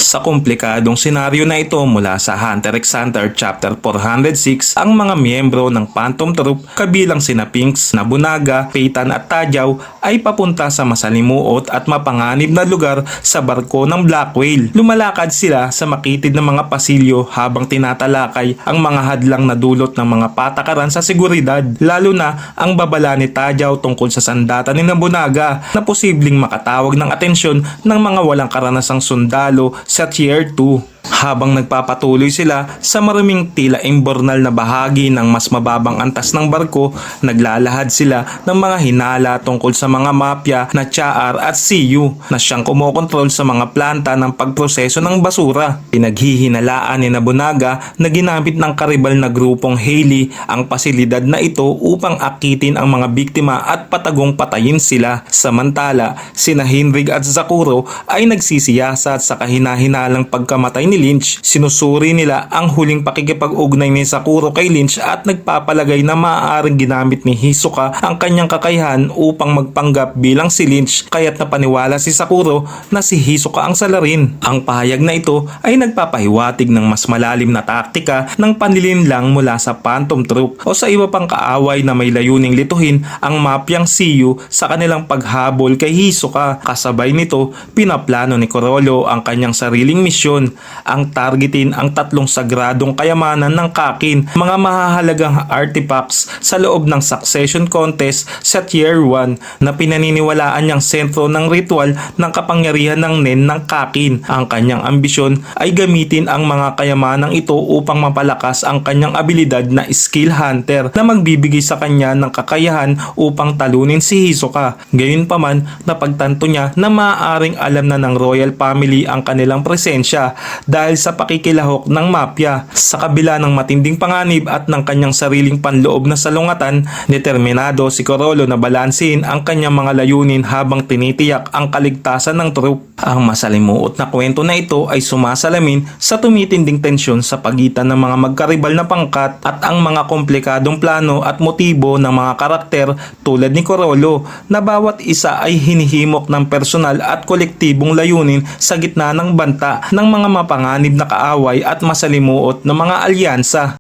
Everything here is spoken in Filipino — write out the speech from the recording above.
Sa komplikadong senaryo na ito mula sa Hunter x Hunter Chapter 406, ang mga miyembro ng Phantom Troop kabilang sina Pinks, Nobunaga, Peyton at Tajao ay papunta sa masalimuot at mapanganib na lugar sa barko ng Black Whale. Lumalakad sila sa makitid na mga pasilyo habang tinatalakay ang mga hadlang na dulot ng mga patakaran sa seguridad, lalo na ang babala ni Tajao tungkol sa sandata ni Nobunaga na posibleng makatawag ng atensyon ng mga walang karanasang sundalo sa Tier 2. Habang nagpapatuloy sila sa maraming tila imbornal na bahagi ng mas mababang antas ng barko, naglalahad sila ng mga hinala tungkol sa mga mafia na Char at Siyu na siyang kumokontrol sa mga planta ng pagproseso ng basura. Pinaghihinalaan ni Nobunaga na ginamit ng karibal na grupong Hailey ang pasilidad na ito upang akitin ang mga biktima at patagong patayin sila. Samantala, sina Henry at Zakuro ay nagsisiyasat sa kahinahinalang pagkamatay ni Lynch. Sinusuri nila ang huling pakikipag-ugnay ni Sakuro kay Lynch at nagpapalagay na maaaring ginamit ni Hisoka ang kanyang kakayahan upang magpanggap bilang si Lynch, kaya't napaniwala si Sakuro na si Hisoka ang salarin. Ang pahayag na ito ay nagpapahiwatig ng mas malalim na taktika ng panlilinlang mula sa Phantom Troop o sa iba pang kaaway na may layuning lituhin ang mafyang Siyu sa kanilang paghabol kay Hisoka. Kasabay nito, pinaplano ni Corolla ang kanyang sariling misyon, ang targetin ang tatlong sagradong kayamanan ng Kakin, mga mahahalagang artifacts sa loob ng succession contest sa Tier 1 na pinaniniwalaan niyang sentro ng ritual ng kapangyarihan ng Nen ng Kakin. Ang kanyang ambisyon ay gamitin ang mga kayamanang ito upang mapalakas ang kanyang abilidad na skill hunter na magbibigay sa kanya ng kakayahan upang talunin si Hisoka. Gayunpaman, napagtanto niya na maaaring alam na ng royal family ang kanilang presensya dahil sa pakikilahok ng mafia. Sa kabila ng matinding panganib at ng kanyang sariling panloob na salungatan, determinado si Corolla na balansin ang kanyang mga layunin habang tinitiyak ang kaligtasan ng troop. Ang masalimuot na kwento na ito ay sumasalamin sa tumitinding tensyon sa pagitan ng mga magkaribal na pangkat at ang mga komplikadong plano at motibo ng mga karakter tulad ni Corolla, na bawat isa ay hinihimok ng personal at kolektibong layunin sa gitna ng banta ng mga mapanganib na kaaway at masalimuot na mga alyansa.